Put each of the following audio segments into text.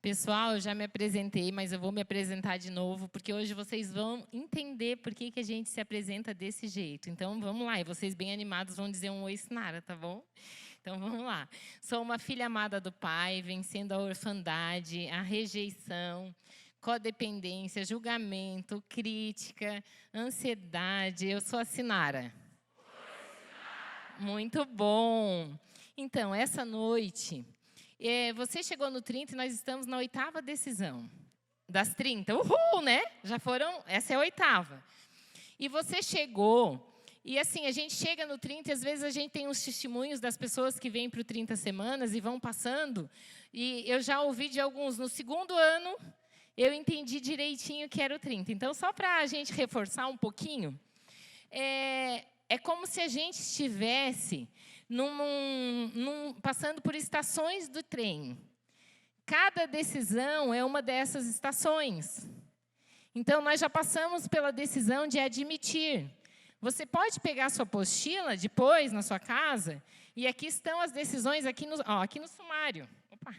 Pessoal, eu já me apresentei, mas eu vou me apresentar de novo, porque hoje vocês vão entender por que a gente se apresenta desse jeito. Então, vamos lá. E vocês, bem animados, vão dizer um oi, Sinara, tá bom? Então, vamos lá. Sou uma filha amada do Pai, vencendo a orfandade, a rejeição, codependência, julgamento, crítica, ansiedade. Eu sou a Sinara. Muito bom. Então, essa noite... você chegou no 30 e nós estamos na 8ª decisão. Das 30. Uhul, né? Já foram... Essa é a 8ª. E você chegou... E assim, a gente chega no 30 e às vezes a gente tem uns testemunhos das pessoas que vêm para o 30 semanas e vão passando. E eu já ouvi de alguns. No 2º ano, eu entendi direitinho que era o 30. Então, só para a gente reforçar um pouquinho, é como se a gente estivesse... passando por estações do trem. Cada decisão é uma dessas estações. Então, nós já passamos pela decisão de admitir. Você pode pegar a sua apostila depois, na sua casa, e aqui estão as decisões, aqui no sumário. Opa.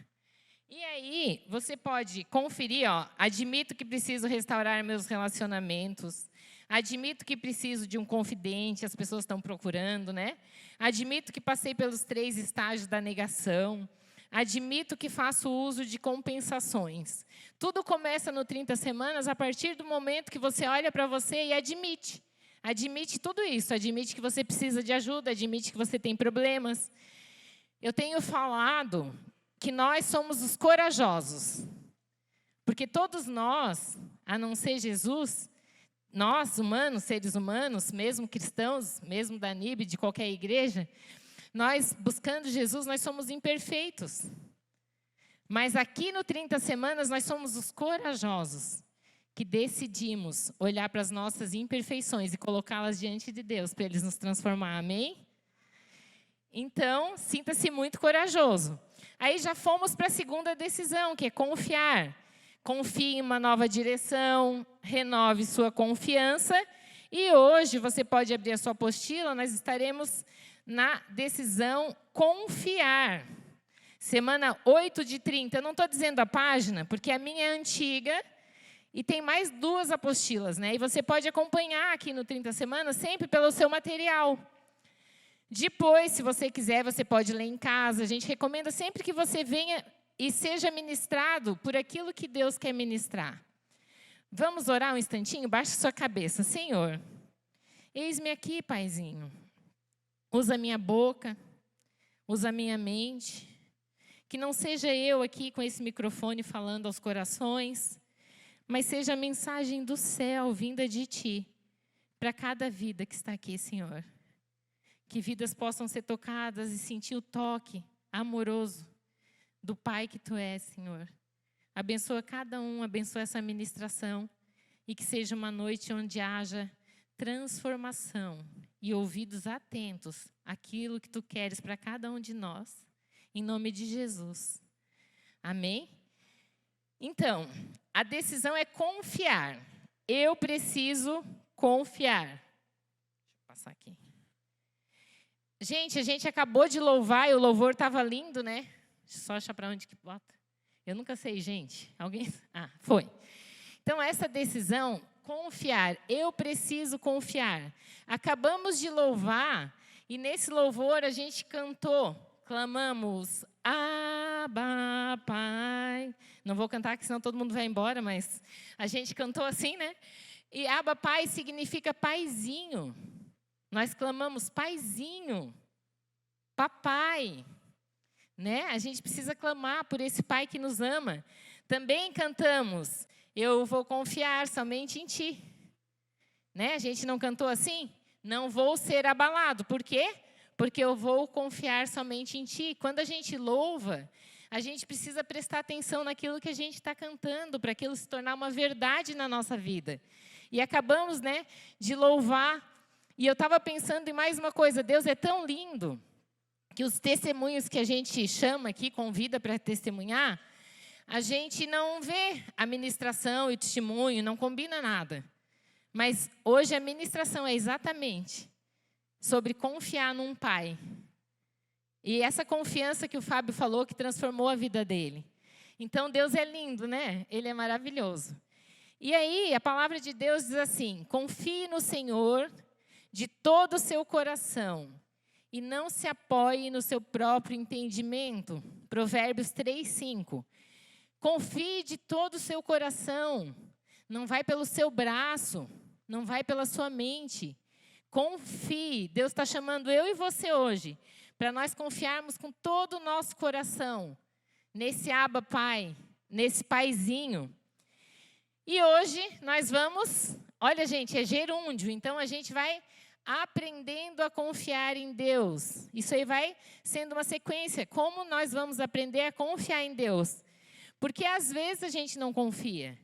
E aí, você pode conferir, admito que preciso restaurar meus relacionamentos, admito que preciso de um confidente, as pessoas estão procurando, né? Admito que passei pelos 3 estágios da negação. Admito que faço uso de compensações. Tudo começa no 30 semanas a partir do momento que você olha para você e admite. Admite tudo isso. Admite que você precisa de ajuda, admite que você tem problemas. Eu tenho falado que nós somos os corajosos. Porque todos nós, a não ser Jesus... Nós, humanos, seres humanos, mesmo cristãos, mesmo da NIB, de qualquer igreja, nós, buscando Jesus, nós somos imperfeitos. Mas aqui no 30 semanas, nós somos os corajosos, que decidimos olhar para as nossas imperfeições e colocá-las diante de Deus, para Ele nos transformar, amém? Então, sinta-se muito corajoso. Aí já fomos para a 2ª decisão, que é confiar. Confie em uma nova direção, renove sua confiança. E hoje, você pode abrir a sua apostila, nós estaremos na decisão confiar. Semana 8 de 30. Eu não estou dizendo a página, porque a minha é antiga e tem mais 2 apostilas, né? E você pode acompanhar aqui no 30 semanas sempre pelo seu material. Depois, se você quiser, você pode ler em casa. A gente recomenda sempre que você venha... e seja ministrado por aquilo que Deus quer ministrar. Vamos orar um instantinho? Baixe sua cabeça. Senhor, eis-me aqui, Paizinho. Usa a minha boca, usa a minha mente. Que não seja eu aqui com esse microfone falando aos corações, mas seja a mensagem do céu vinda de Ti, para cada vida que está aqui, Senhor. Que vidas possam ser tocadas e sentir o toque amoroso do Pai que Tu és, Senhor. Abençoa cada um, abençoa essa ministração. E que seja uma noite onde haja transformação e ouvidos atentos àquilo que Tu queres para cada um de nós. Em nome de Jesus. Amém? Então, a decisão é confiar. Eu preciso confiar. Deixa eu passar aqui. Gente, a gente acabou de louvar e o louvor estava lindo, né? Só achar para onde que bota. Eu nunca sei, gente. Alguém? Ah, foi. Então, essa decisão, confiar. Eu preciso confiar. Acabamos de louvar e nesse louvor a gente cantou, clamamos, Abba, Pai. Não vou cantar, que senão todo mundo vai embora, mas a gente cantou assim, né? E Abba, Pai significa paizinho. Nós clamamos, paizinho, papai. Né? A gente precisa clamar por esse Pai que nos ama. Também cantamos, eu vou confiar somente em Ti. Né? A gente não cantou assim? Não vou ser abalado. Por quê? Porque eu vou confiar somente em Ti. Quando a gente louva, a gente precisa prestar atenção naquilo que a gente está cantando, para aquilo se tornar uma verdade na nossa vida. E acabamos, né, de louvar. E eu estava pensando em mais uma coisa, Deus é tão lindo, que os testemunhos que a gente chama aqui, convida para testemunhar, a gente não vê a ministração e o testemunho, não combina nada. Mas hoje a ministração é exatamente sobre confiar num Pai. E essa confiança que o Fábio falou, que transformou a vida dele. Então, Deus é lindo, né? Ele é maravilhoso. E aí, a palavra de Deus diz assim: confie no Senhor de todo o seu coração e não se apoie no seu próprio entendimento. Provérbios 3:5. Confie de todo o seu coração. Não vai pelo seu braço, não vai pela sua mente. Confie. Deus está chamando eu e você hoje para nós confiarmos com todo o nosso coração nesse Abba Pai, nesse Paizinho. E hoje nós vamos, olha gente, é gerúndio, então a gente vai aprendendo a confiar em Deus. Isso aí vai sendo uma sequência, como nós vamos aprender a confiar em Deus. Porque às vezes a gente não confia,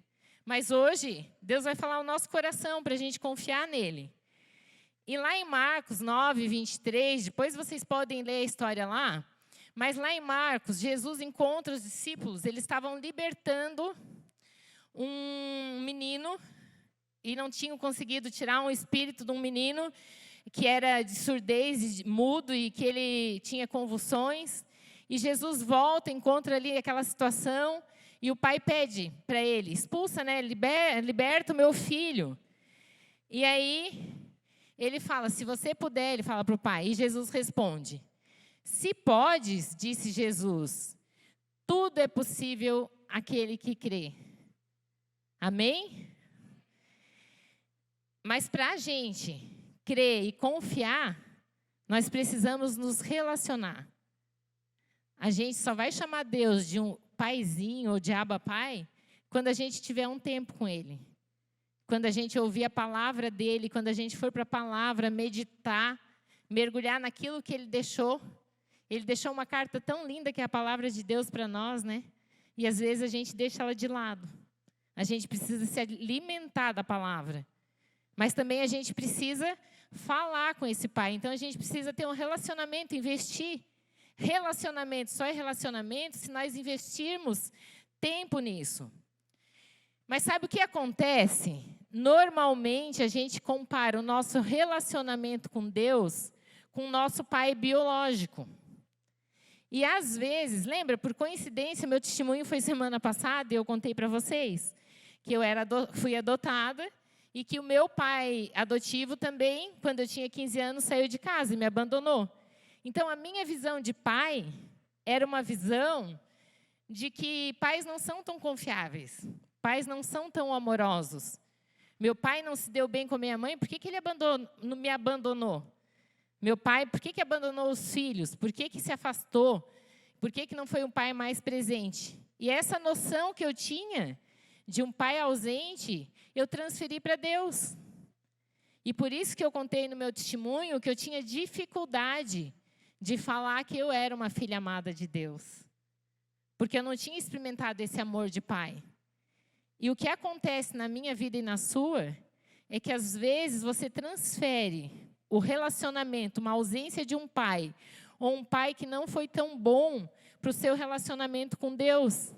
mas hoje Deus vai falar o nosso coração para a gente confiar nele. E lá em Marcos 9:23, depois vocês podem ler a história lá, mas lá em Marcos, Jesus encontra os discípulos, eles estavam libertando um menino e não tinham conseguido tirar um espírito de um menino que era de surdez, mudo, e que ele tinha convulsões. E Jesus volta, encontra ali aquela situação, e o pai pede para ele, expulsa, né, liberta o meu filho. E aí ele fala, se você puder, ele fala para o pai, e Jesus responde, se podes, disse Jesus, tudo é possível àquele que crê. Amém? Mas para a gente crer e confiar, nós precisamos nos relacionar. A gente só vai chamar Deus de um paizinho ou de Abba Pai quando a gente tiver um tempo com Ele. Quando a gente ouvir a palavra dEle, quando a gente for para a palavra, meditar, mergulhar naquilo que Ele deixou. Ele deixou uma carta tão linda que é a palavra de Deus para nós, né? E às vezes a gente deixa ela de lado. A gente precisa se alimentar da palavra. Mas também a gente precisa falar com esse Pai. Então a gente precisa ter um relacionamento, investir. Relacionamento, só é relacionamento se nós investirmos tempo nisso. Mas sabe o que acontece? Normalmente a gente compara o nosso relacionamento com Deus com o nosso pai biológico. E às vezes, lembra, por coincidência, meu testemunho foi semana passada e eu contei para vocês que eu fui adotada e que o meu pai adotivo também, quando eu tinha 15 anos, saiu de casa e me abandonou. Então, a minha visão de pai era uma visão de que pais não são tão confiáveis, pais não são tão amorosos. Meu pai não se deu bem com a minha mãe, por que ele me abandonou? Meu pai, por que abandonou os filhos? Por que se afastou? Por que não foi um pai mais presente? E essa noção que eu tinha de um pai ausente, eu transferi para Deus. E por isso que eu contei no meu testemunho que eu tinha dificuldade de falar que eu era uma filha amada de Deus. Porque eu não tinha experimentado esse amor de pai. E o que acontece na minha vida e na sua, é que às vezes você transfere o relacionamento, uma ausência de um pai, ou um pai que não foi tão bom para o seu relacionamento com Deus.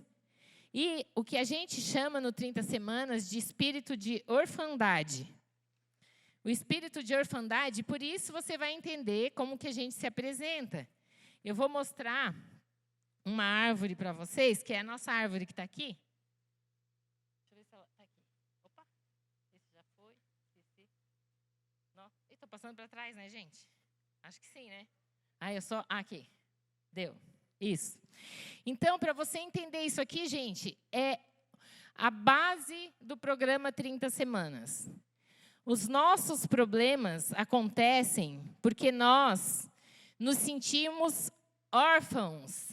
E o que a gente chama no 30 Semanas de espírito de orfandade. O espírito de orfandade, por isso você vai entender como que a gente se apresenta. Eu vou mostrar uma árvore para vocês, que é a nossa árvore que está aqui. Deixa eu ver se ela está aqui. Opa, esse já foi. Estou passando para trás, né, gente? Acho que sim, né? Aqui. Deu. Isso. Então, para você entender isso aqui, gente, é a base do programa 30 Semanas. Os nossos problemas acontecem porque nós nos sentimos órfãos.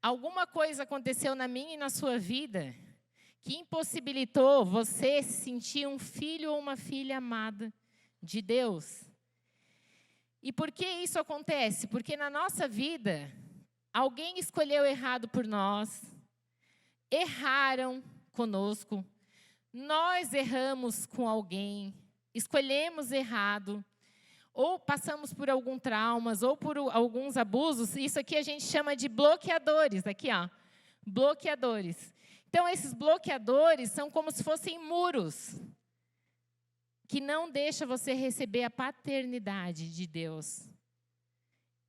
Alguma coisa aconteceu na minha e na sua vida que impossibilitou você se sentir um filho ou uma filha amada de Deus. E por que isso acontece? Porque na nossa vida, alguém escolheu errado por nós, erraram conosco, nós erramos com alguém, escolhemos errado, ou passamos por algum traumas, ou por alguns abusos. Isso aqui a gente chama de bloqueadores, aqui ó, bloqueadores. Então esses bloqueadores são como se fossem muros, que não deixa você receber a paternidade de Deus.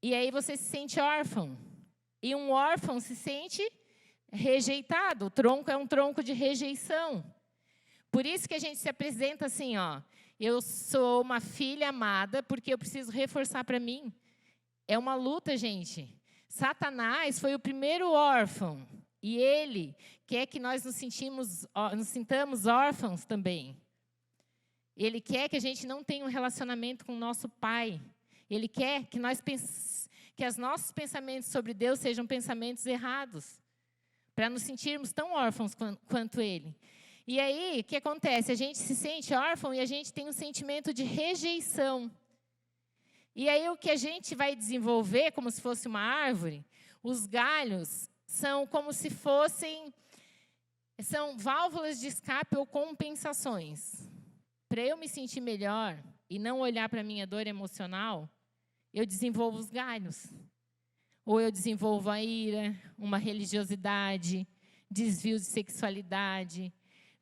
E aí você se sente órfão. E um órfão se sente rejeitado. O tronco é um tronco de rejeição. Por isso que a gente se apresenta assim, ó. Eu sou uma filha amada porque eu preciso reforçar para mim. É uma luta, gente. Satanás foi o primeiro órfão. E ele quer que nós nos sintamos órfãos também. Ele quer que a gente não tenha um relacionamento com o nosso pai. Ele quer que que os nossos pensamentos sobre Deus sejam pensamentos errados, para nos sentirmos tão órfãos quanto ele. E aí, o que acontece? A gente se sente órfão e a gente tem um sentimento de rejeição. E aí, o que a gente vai desenvolver, como se fosse uma árvore, os galhos são como se são válvulas de escape ou compensações. Para eu me sentir melhor e não olhar para a minha dor emocional, eu desenvolvo os galhos. Ou eu desenvolvo a ira, uma religiosidade, desvio de sexualidade,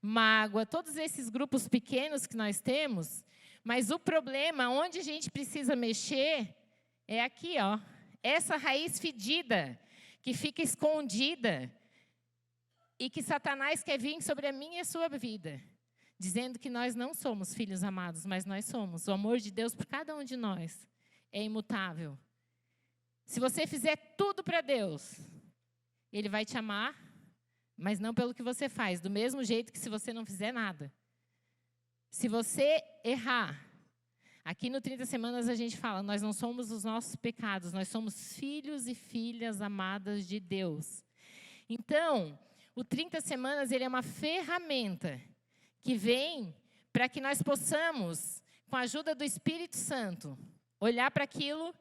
mágoa, todos esses grupos pequenos que nós temos. Mas o problema, onde a gente precisa mexer, é aqui, ó. Essa raiz fedida, que fica escondida, e que Satanás quer vir sobre a minha e a sua vida, dizendo que nós não somos filhos amados, mas nós somos. O amor de Deus por cada um de nós é imutável. Se você fizer tudo para Deus, Ele vai te amar, mas não pelo que você faz, do mesmo jeito que se você não fizer nada. Se você errar, aqui no 30 Semanas a gente fala, nós não somos os nossos pecados, nós somos filhos e filhas amadas de Deus. Então, o 30 Semanas ele é uma ferramenta que vem para que nós possamos, com a ajuda do Espírito Santo, olhar para aquilo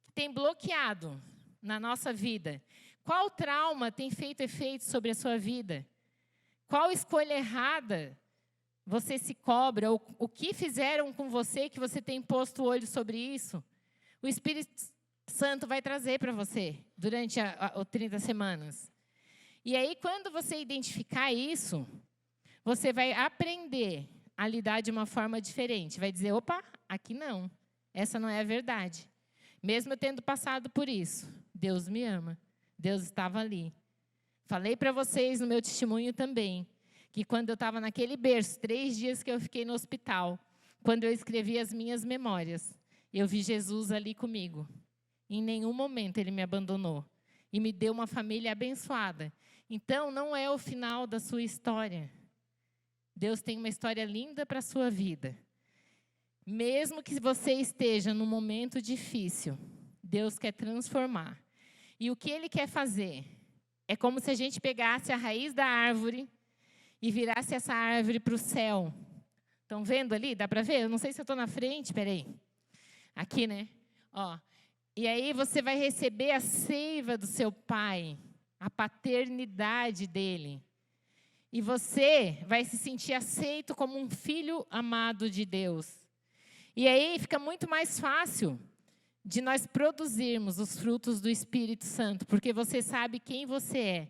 que tem bloqueado na nossa vida. Qual trauma tem feito efeito sobre a sua vida? Qual escolha errada você se cobra? Ou o que fizeram com você que você tem posto o olho sobre isso? O Espírito Santo vai trazer para você durante os 30 Semanas. E aí, quando você identificar isso, você vai aprender a lidar de uma forma diferente. Vai dizer, opa, aqui não. Essa não é a verdade. Mesmo eu tendo passado por isso, Deus me ama. Deus estava ali. Falei para vocês no meu testemunho também, que quando eu estava naquele berço, 3 dias que eu fiquei no hospital, quando eu escrevi as minhas memórias, eu vi Jesus ali comigo. Em nenhum momento Ele me abandonou. E me deu uma família abençoada. Então, não é o final da sua história. Deus tem uma história linda para a sua vida. Mesmo que você esteja num momento difícil, Deus quer transformar. E o que Ele quer fazer? É como se a gente pegasse a raiz da árvore e virasse essa árvore para o céu. Estão vendo ali? Dá para ver? Eu não sei se eu estou na frente, peraí. Aqui, né? Ó. E aí você vai receber a seiva do seu pai, a paternidade dele. E você vai se sentir aceito como um filho amado de Deus. E aí fica muito mais fácil de nós produzirmos os frutos do Espírito Santo, porque você sabe quem você é.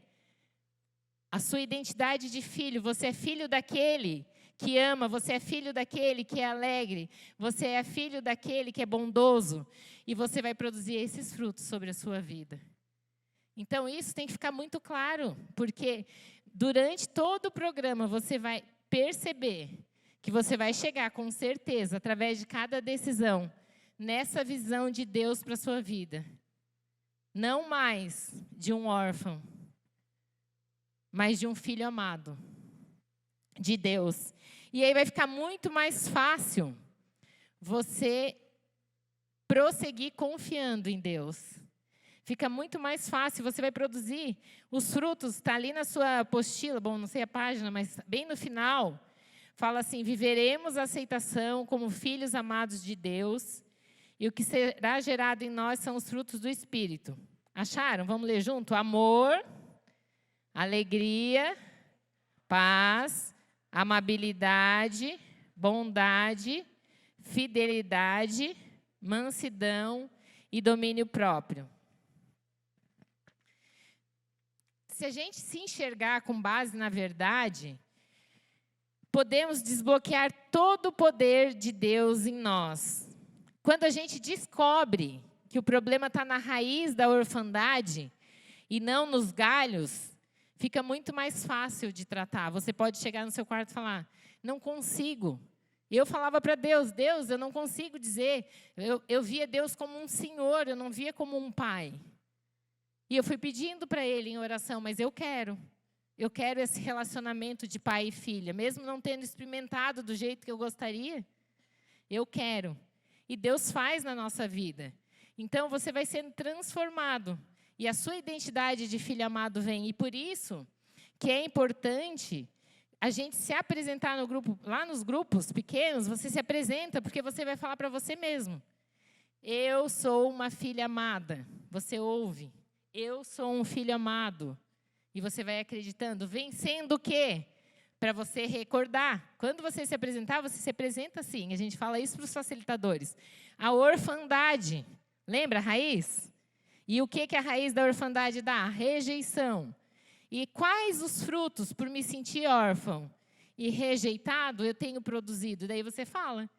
A sua identidade de filho, você é filho daquele que ama, você é filho daquele que é alegre, você é filho daquele que é bondoso, e você vai produzir esses frutos sobre a sua vida. Então, isso tem que ficar muito claro, porque durante todo o programa você vai perceber que você vai chegar com certeza, através de cada decisão, nessa visão de Deus para a sua vida. Não mais de um órfão, mas de um filho amado de Deus. E aí vai ficar muito mais fácil você prosseguir confiando em Deus. Fica muito mais fácil, você vai produzir os frutos, está ali na sua apostila, bom, não sei a página, mas bem no final, fala assim, viveremos a aceitação como filhos amados de Deus, e o que será gerado em nós são os frutos do Espírito. Acharam? Vamos ler junto? Amor, alegria, paz, amabilidade, bondade, fidelidade, mansidão e domínio próprio. Se a gente se enxergar com base na verdade, podemos desbloquear todo o poder de Deus em nós. Quando a gente descobre que o problema está na raiz da orfandade e não nos galhos, fica muito mais fácil de tratar. Você pode chegar no seu quarto e falar, não consigo. Eu falava para Deus, Deus, eu não consigo dizer. Eu via Deus como um senhor, eu não via como um pai. E eu fui pedindo para Ele em oração, mas eu quero. Eu quero esse relacionamento de pai e filha, mesmo não tendo experimentado do jeito que eu gostaria. Eu quero. E Deus faz na nossa vida. Então, você vai sendo transformado. E a sua identidade de filho amado vem. E por isso que é importante a gente se apresentar no grupo. Lá nos grupos pequenos, você se apresenta porque você vai falar para você mesmo. Eu sou uma filha amada. Você ouve. Eu sou um filho amado. E você vai acreditando. Vencendo o quê? Para você recordar. Quando você se apresentar, você se apresenta assim. A gente fala isso para os facilitadores. A orfandade. Lembra a raiz? E o que a raiz da orfandade dá? Rejeição. E quais os frutos por me sentir órfão e rejeitado eu tenho produzido? Daí você fala.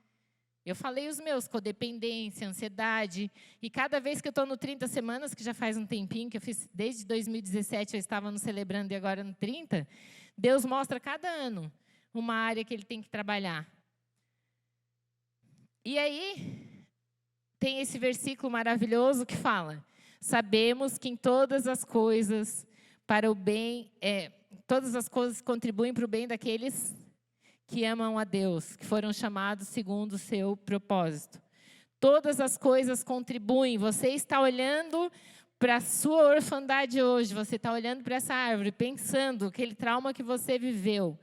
Eu falei os meus, codependência, ansiedade. E cada vez que eu estou no 30 semanas, que já faz um tempinho, que eu fiz desde 2017, eu estava no Celebrando e agora no 30, Deus mostra cada ano uma área que Ele tem que trabalhar. E aí, tem esse versículo maravilhoso que fala, sabemos que em todas as coisas, para o bem, todas as coisas contribuem para o bem daqueles que amam a Deus, que foram chamados segundo o seu propósito. Todas as coisas contribuem. Você está olhando para a sua orfandade hoje, você está olhando para essa árvore, pensando aquele trauma que você viveu.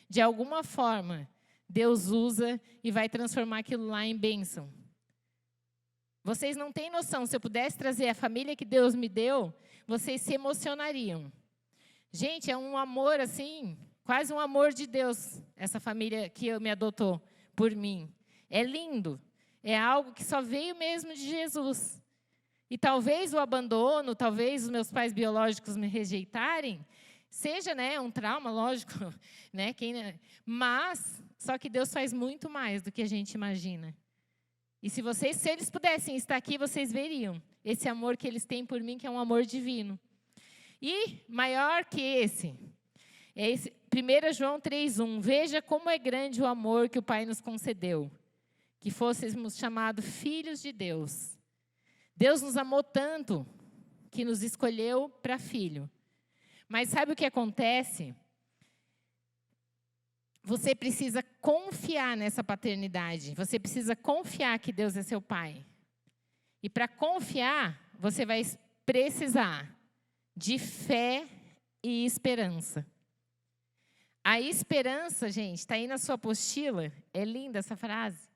De alguma forma, Deus usa e vai transformar aquilo lá em bênção. Vocês não têm noção, se eu pudesse trazer a família que Deus me deu, vocês se emocionariam. Gente, é um amor assim, quase um amor de Deus, essa família que me adotou por mim. É lindo, é algo que só veio mesmo de Jesus. E talvez o abandono, talvez os meus pais biológicos me rejeitarem, seja, né, um trauma, lógico, né, mas só que Deus faz muito mais do que a gente imagina. E se eles pudessem estar aqui, vocês veriam esse amor que eles têm por mim, que é um amor divino. E maior que esse, 1 João 3,1, veja como é grande o amor que o Pai nos concedeu, que fôssemos chamados filhos de Deus. Deus nos amou tanto que nos escolheu para filho. Mas sabe o que acontece? Você precisa confiar nessa paternidade. Você precisa confiar que Deus é seu pai. E para confiar, você vai precisar de fé e esperança. A esperança, gente, está aí na sua apostila. É linda essa frase.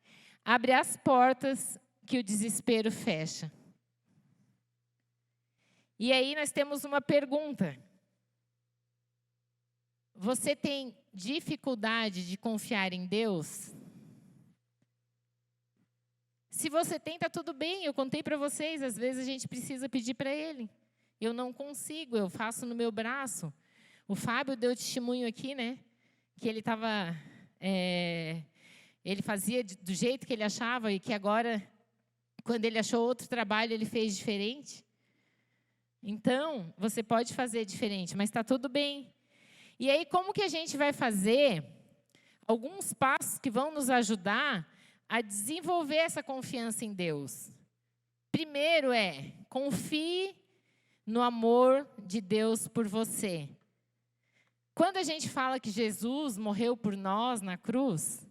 Abre as portas que o desespero fecha. E aí nós temos uma pergunta. Você tem dificuldade de confiar em Deus? Se você tem, está tudo bem. Eu contei para vocês, às vezes a gente precisa pedir para Ele. Eu não consigo, eu faço no meu braço. O Fábio deu testemunho aqui, né? Que ele estava... ele fazia do jeito que ele achava e que agora, quando ele achou outro trabalho, ele fez diferente. Então, você pode fazer diferente, mas está tudo bem. E aí, como que a gente vai fazer alguns passos que vão nos ajudar a desenvolver essa confiança em Deus? Primeiro confie no amor de Deus por você. Quando a gente fala que Jesus morreu por nós na cruz,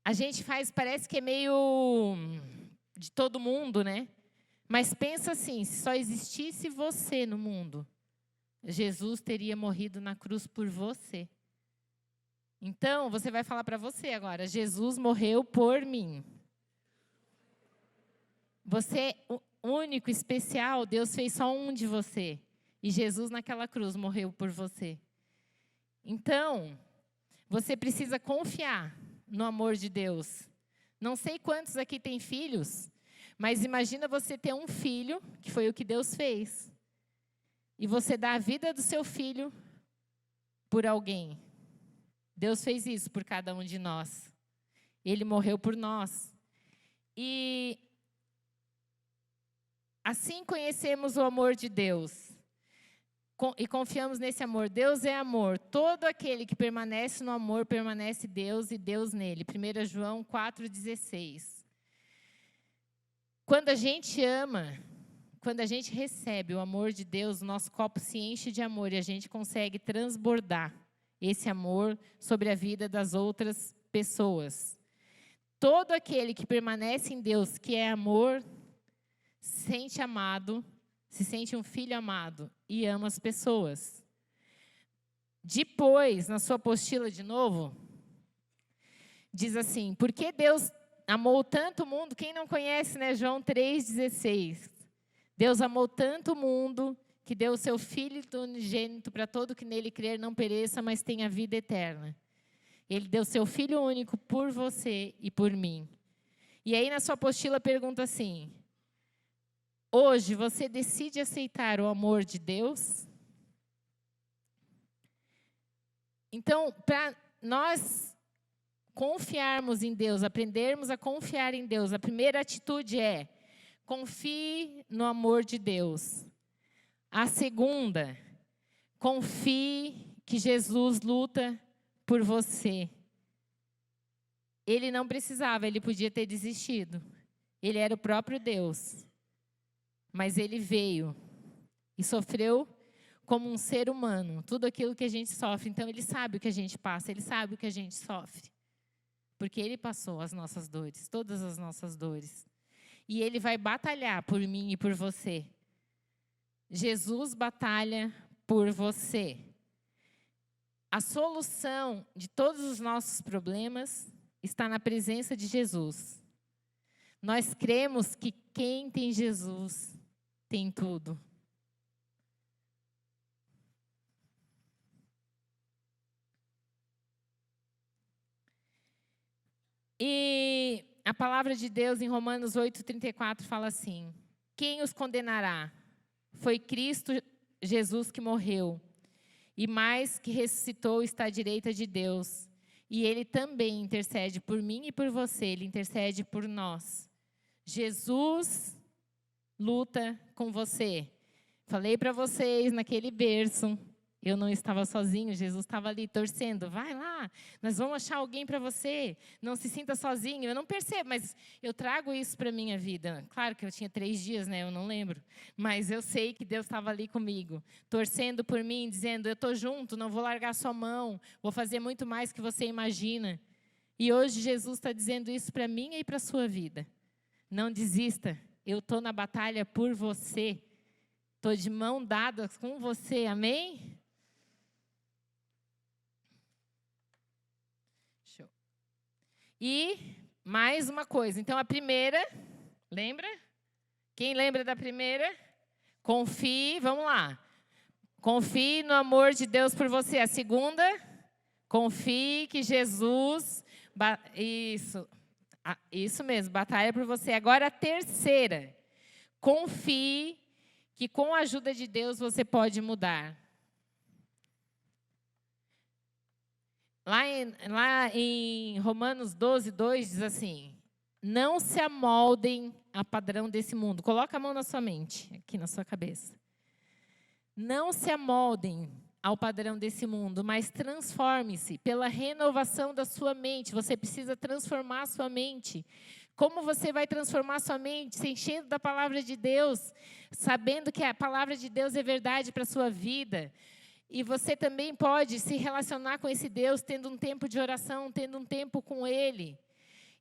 a gente parece que é meio de todo mundo, né? Mas pensa assim, se só existisse você no mundo, Jesus teria morrido na cruz por você. Então, você vai falar para você agora, Jesus morreu por mim. Você, único, especial, Deus fez só um de você. E Jesus naquela cruz morreu por você. Então, você precisa confiar no amor de Deus. Não sei quantos aqui têm filhos, mas imagina você ter um filho, que foi o que Deus fez. E você dá a vida do seu filho por alguém. Deus fez isso por cada um de nós. Ele morreu por nós. E assim conhecemos o amor de Deus. e confiamos nesse amor. Deus é amor. Todo aquele que permanece no amor, permanece Deus e Deus nele. 1 João 4,16. Quando a gente ama, quando a gente recebe o amor de Deus, o nosso copo se enche de amor e a gente consegue transbordar esse amor sobre a vida das outras pessoas. Todo aquele que permanece em Deus, que é amor, se sente amado, se sente um filho amado e ama as pessoas. Depois, na sua apostila de novo, diz assim: porque Deus amou tanto o mundo, quem não conhece, né? João 3,16. Deus amou tanto o mundo que deu o seu Filho unigênito para todo que nele crer não pereça, mas tenha vida eterna. Ele deu seu Filho único por você e por mim. E aí na sua apostila pergunta assim: hoje você decide aceitar o amor de Deus? Então, para nós confiarmos em Deus, aprendermos a confiar em Deus, a primeira atitude é: confie no amor de Deus. A segunda, confie que Jesus luta por você. Ele não precisava, ele podia ter desistido. Ele era o próprio Deus. Mas ele veio e sofreu como um ser humano, tudo aquilo que a gente sofre. Então, ele sabe o que a gente passa, ele sabe o que a gente sofre. Porque ele passou as nossas dores, todas as nossas dores. E ele vai batalhar por mim e por você. Jesus batalha por você. A solução de todos os nossos problemas está na presença de Jesus. Nós cremos que quem tem Jesus tem tudo. E a palavra de Deus em Romanos 8,34 fala assim: quem os condenará? Foi Cristo Jesus que morreu, e mais que ressuscitou, está à direita de Deus. E Ele também intercede por mim e por você, Ele intercede por nós. Jesus luta com você. Falei para vocês naquele berço, eu não estava sozinho, Jesus estava ali torcendo. Vai lá, nós vamos achar alguém para você. Não se sinta sozinho. Eu não percebo, mas eu trago isso para a minha vida. Claro que eu tinha 3 dias, né? Eu não lembro. Mas eu sei que Deus estava ali comigo, torcendo por mim, dizendo: eu estou junto, não vou largar sua mão, vou fazer muito mais que você imagina. E hoje Jesus está dizendo isso para mim e para a sua vida. Não desista, eu estou na batalha por você. Estou de mão dada com você, amém? Show. E mais uma coisa. Então, a primeira, lembra? Quem lembra da primeira? Confie, vamos lá. Confie no amor de Deus por você. A segunda, confie que Jesus... Isso mesmo, batalha por você. Agora, a terceira, confie que com a ajuda de Deus você pode mudar. Lá em Romanos 12:2 diz assim: não se amoldem a padrão desse mundo. Coloca a mão na sua mente, aqui na sua cabeça. Não se amoldem ao padrão desse mundo, mas transforme-se pela renovação da sua mente. Você precisa transformar a sua mente. Como você vai transformar a sua mente? Se enchendo da palavra de Deus, sabendo que a palavra de Deus é verdade para a sua vida. E você também pode se relacionar com esse Deus, tendo um tempo de oração, tendo um tempo com Ele.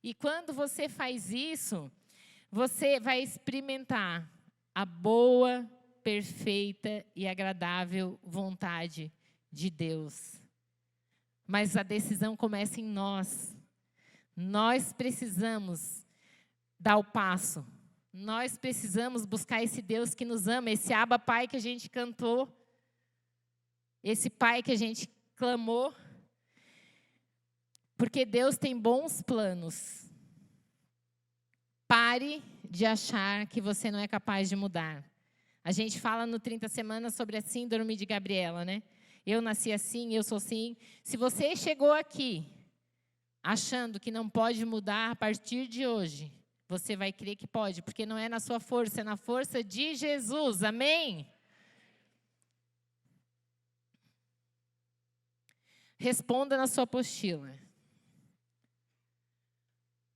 E quando você faz isso, você vai experimentar a boa, perfeita e agradável vontade de Deus. Mas a decisão começa em nós. Nós precisamos dar o passo. Nós precisamos buscar esse Deus que nos ama, esse Abba Pai que a gente cantou, esse Pai que a gente clamou. Porque Deus tem bons planos. Pare de achar que você não é capaz de mudar. A gente fala no 30 Semanas sobre a síndrome de Gabriela, né? Eu nasci assim, eu sou assim. Se você chegou aqui achando que não pode mudar a partir de hoje, você vai crer que pode, porque não é na sua força, é na força de Jesus. Amém? Responda na sua apostila.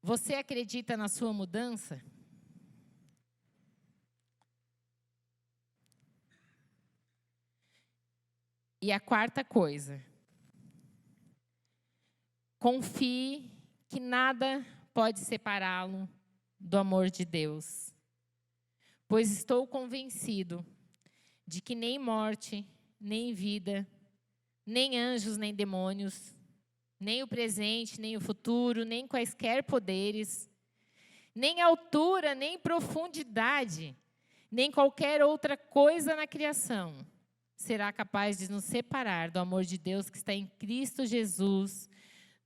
Você acredita na sua mudança? E a quarta coisa, confie que nada pode separá-lo do amor de Deus, pois estou convencido de que nem morte, nem vida, nem anjos, nem demônios, nem o presente, nem o futuro, nem quaisquer poderes, nem altura, nem profundidade, nem qualquer outra coisa na criação será capaz de nos separar do amor de Deus que está em Cristo Jesus,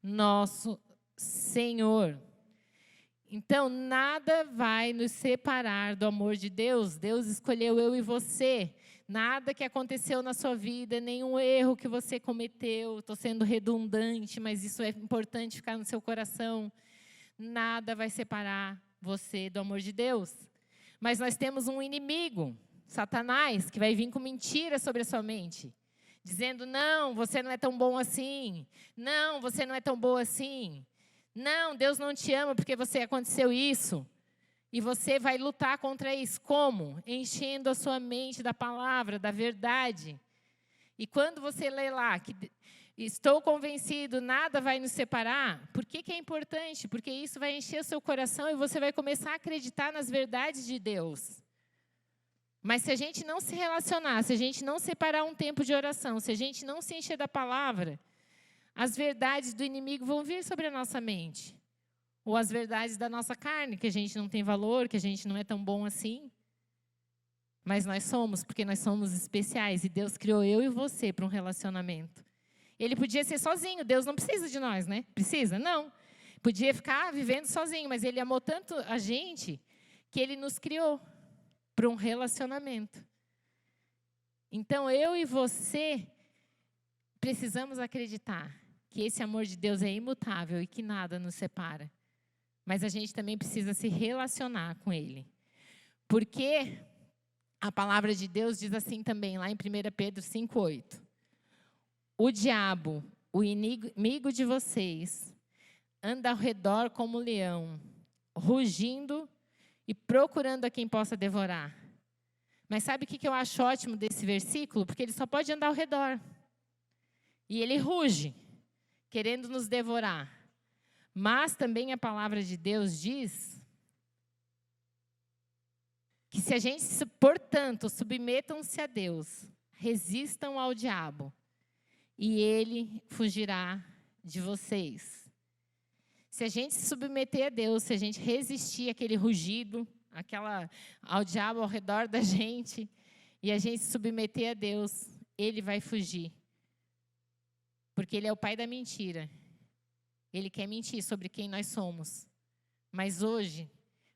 nosso Senhor. Então, nada vai nos separar do amor de Deus. Deus escolheu eu e você. Nada que aconteceu na sua vida, nenhum erro que você cometeu. Estou sendo redundante, mas isso é importante ficar no seu coração. Nada vai separar você do amor de Deus. Mas nós temos um inimigo, Satanás, que vai vir com mentira sobre a sua mente, dizendo, não, você não é tão bom assim. Não, você não é tão boa assim. Não, Deus não te ama porque você aconteceu isso. E você vai lutar contra isso. Como? Enchendo a sua mente da palavra, da verdade. E quando você lê lá, que estou convencido, nada vai nos separar, por que é importante? Porque isso vai encher o seu coração e você vai começar a acreditar nas verdades de Deus. Mas se a gente não se relacionar, se a gente não separar um tempo de oração, se a gente não se encher da palavra, as verdades do inimigo vão vir sobre a nossa mente. Ou as verdades da nossa carne, que a gente não tem valor, que a gente não é tão bom assim. Mas nós somos, porque nós somos especiais. E Deus criou eu e você para um relacionamento. Ele podia ser sozinho, Deus não precisa de nós, né? Precisa? Não. Podia ficar vivendo sozinho, mas Ele amou tanto a gente que Ele nos criou para um relacionamento. Então, eu e você precisamos acreditar que esse amor de Deus é imutável e que nada nos separa. Mas a gente também precisa se relacionar com Ele. Porque a palavra de Deus diz assim também, lá em 1 Pedro 5,8. O diabo, o inimigo de vocês, anda ao redor como um leão, rugindo e procurando a quem possa devorar. Mas sabe o que eu acho ótimo desse versículo? Porque ele só pode andar ao redor. E ele ruge, querendo nos devorar. Mas também a palavra de Deus diz que se a gente, portanto, submetam-se a Deus, resistam ao diabo, e ele fugirá de vocês. Se a gente se submeter a Deus, se a gente resistir àquele rugido, ao diabo ao redor da gente, e a gente se submeter a Deus, Ele vai fugir. Porque Ele é o pai da mentira. Ele quer mentir sobre quem nós somos. Mas hoje,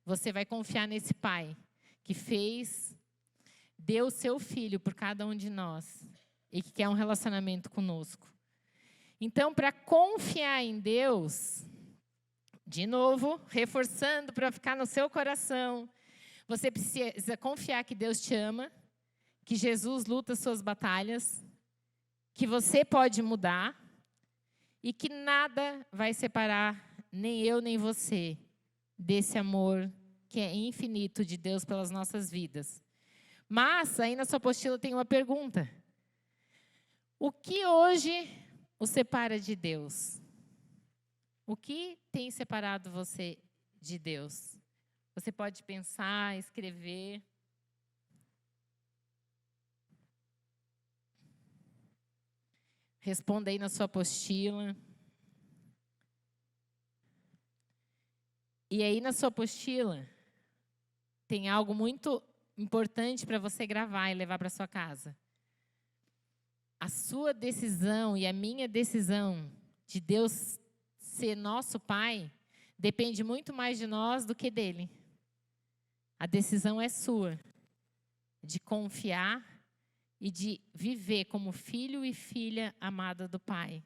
você vai confiar nesse Pai, que deu o seu Filho por cada um de nós, e que quer um relacionamento conosco. Então, para confiar em Deus, de novo, reforçando para ficar no seu coração, você precisa confiar que Deus te ama, que Jesus luta as suas batalhas, que você pode mudar e que nada vai separar nem eu nem você desse amor que é infinito de Deus pelas nossas vidas. Mas, aí na sua apostila tem uma pergunta. O que hoje o separa de Deus? O que tem separado você de Deus? Você pode pensar, escrever. Responda aí na sua apostila. E aí na sua apostila tem algo muito importante para você gravar e levar para sua casa. A sua decisão e a minha decisão de Deus ser nosso Pai depende muito mais de nós do que dele. A decisão é sua, de confiar e de viver como filho e filha amada do Pai.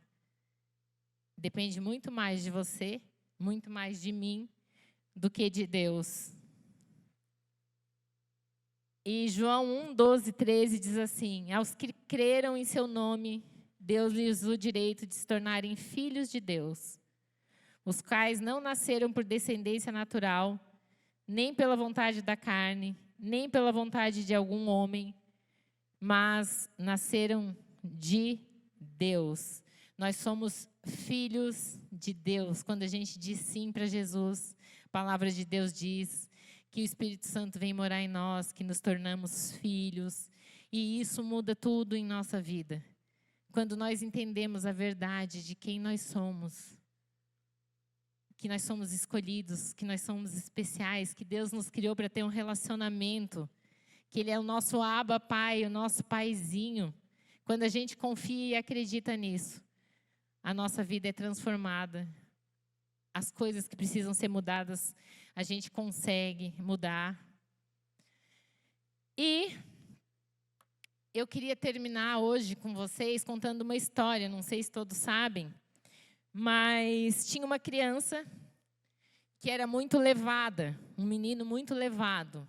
Depende muito mais de você, muito mais de mim, do que de Deus. E João 1, 12, 13 diz assim: aos que creram em seu nome, deu-lhes o direito de se tornarem filhos de Deus, os quais não nasceram por descendência natural, nem pela vontade da carne, nem pela vontade de algum homem, mas nasceram de Deus. Nós somos filhos de Deus. Quando a gente diz sim para Jesus, a palavra de Deus diz que o Espírito Santo vem morar em nós, que nos tornamos filhos. E isso muda tudo em nossa vida. Quando nós entendemos a verdade de quem nós somos, que nós somos escolhidos, que nós somos especiais, que Deus nos criou para ter um relacionamento, que Ele é o nosso Abba Pai, o nosso paizinho. Quando a gente confia e acredita nisso, a nossa vida é transformada. As coisas que precisam ser mudadas, a gente consegue mudar. E eu queria terminar hoje com vocês contando uma história, não sei se todos sabem, mas tinha uma criança que era muito levada, um menino muito levado.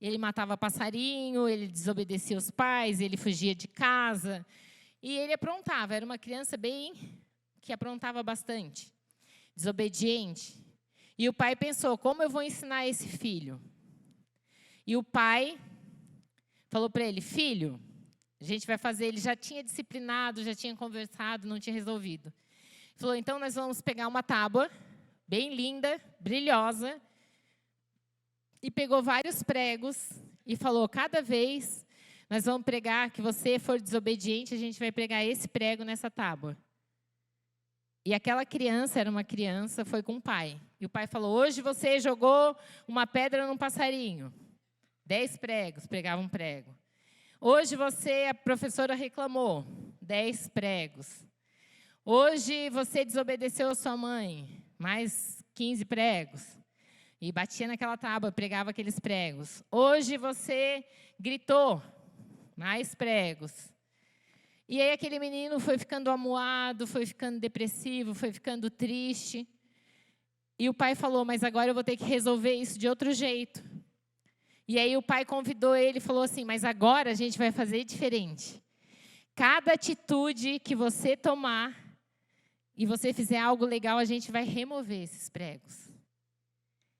Ele matava passarinho, ele desobedecia os pais, ele fugia de casa e ele aprontava. Era uma criança que aprontava bastante, desobediente. E o pai pensou, como eu vou ensinar esse filho? E o pai falou para ele, filho, a gente vai fazer, ele já tinha disciplinado, já tinha conversado, não tinha resolvido. Falou, então nós vamos pegar uma tábua, bem linda, brilhosa, e pegou vários pregos e falou, cada vez nós vamos pregar que você for desobediente, a gente vai pregar esse prego nessa tábua. E aquela criança, era uma criança, foi com o pai. E o pai falou, hoje você jogou uma pedra num passarinho. 10 pregos, pregava um prego. Hoje a professora reclamou, 10 pregos. Hoje você desobedeceu a sua mãe, mais 15 pregos. E batia naquela tábua, pregava aqueles pregos. Hoje você gritou, mais pregos. E aí aquele menino foi ficando amuado, foi ficando depressivo, foi ficando triste. E o pai falou, mas agora eu vou ter que resolver isso de outro jeito. E aí o pai convidou ele e falou assim, mas agora a gente vai fazer diferente. Cada atitude que você tomar e você fizer algo legal, a gente vai remover esses pregos.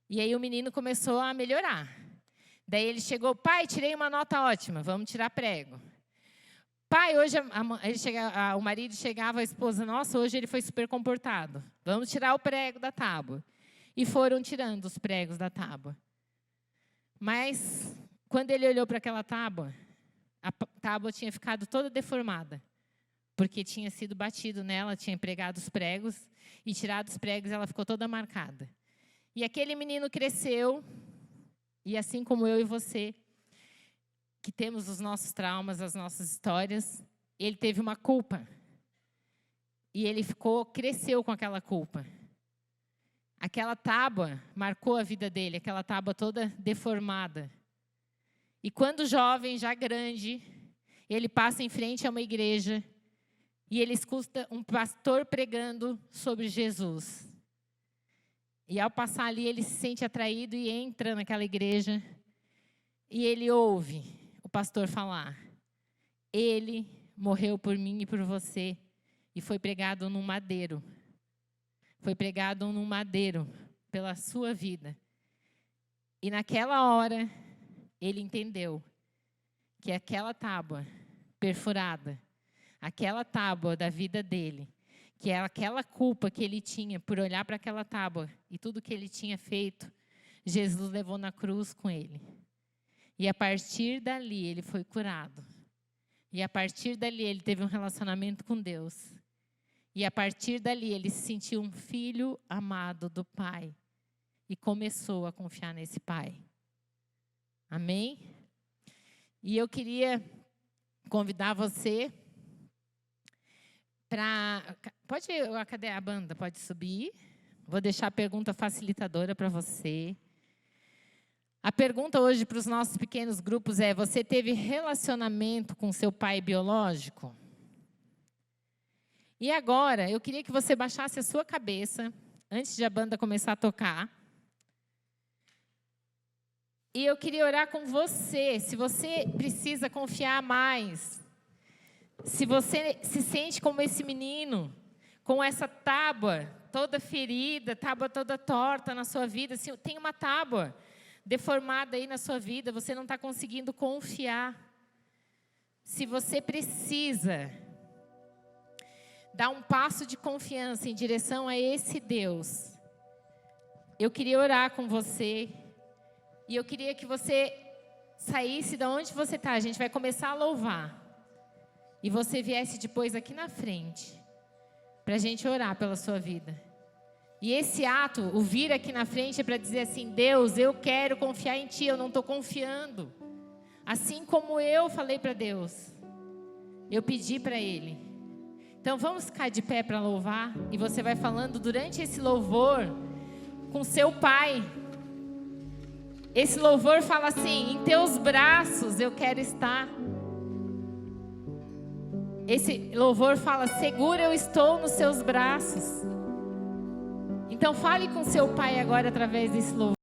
E aí o menino começou a melhorar. Daí ele chegou, pai, tirei uma nota ótima, vamos tirar prego. Pai, hoje o marido chegava, a esposa, nossa, hoje ele foi super comportado. Vamos tirar o prego da tábua. E foram tirando os pregos da tábua. Mas, quando ele olhou para aquela tábua, a tábua tinha ficado toda deformada. Porque tinha sido batido nela, tinha pregado os pregos, e tirado os pregos, ela ficou toda marcada. E aquele menino cresceu, e assim como eu e você, que temos os nossos traumas, as nossas histórias, ele teve uma culpa. E ele cresceu com aquela culpa. Aquela tábua marcou a vida dele, aquela tábua toda deformada. E quando jovem, já grande, ele passa em frente a uma igreja e ele escuta um pastor pregando sobre Jesus. E ao passar ali, ele se sente atraído e entra naquela igreja. E ele ouve o pastor falar, ele morreu por mim e por você. E foi pregado num madeiro. Foi pregado num madeiro pela sua vida. E naquela hora, ele entendeu que aquela tábua perfurada, aquela tábua da vida dele, que era aquela culpa que ele tinha por olhar para aquela tábua e tudo que ele tinha feito, Jesus levou na cruz com ele. E a partir dali ele foi curado. E a partir dali ele teve um relacionamento com Deus. E a partir dali ele se sentiu um filho amado do Pai. E começou a confiar nesse Pai. Amém? E eu queria convidar você para... Cadê a banda? Pode subir. Vou deixar a pergunta facilitadora para você. A pergunta hoje para os nossos pequenos grupos é, você teve relacionamento com seu pai biológico? E agora, eu queria que você baixasse a sua cabeça, antes de a banda começar a tocar. E eu queria orar com você, se você precisa confiar mais Se você se sente como esse menino, com essa tábua toda ferida, tábua toda torta na sua vida, se tem uma tábua deformada aí na sua vida, você não está conseguindo confiar. Se você precisa dar um passo de confiança em direção a esse Deus, eu queria orar com você, e eu queria que você saísse de onde você está. A gente vai começar a louvar, e você viesse depois aqui na frente, para a gente orar pela sua vida. E esse ato, o vir aqui na frente, é para dizer assim: Deus, eu quero confiar em Ti, eu não estou confiando. Assim como eu falei para Deus, eu pedi para Ele. Então vamos ficar de pé para louvar, e você vai falando durante esse louvor com seu Pai. Esse louvor fala assim: em Teus braços eu quero estar. Esse louvor fala: segura, eu estou nos Seus braços. Então fale com seu Pai agora através desse louvor.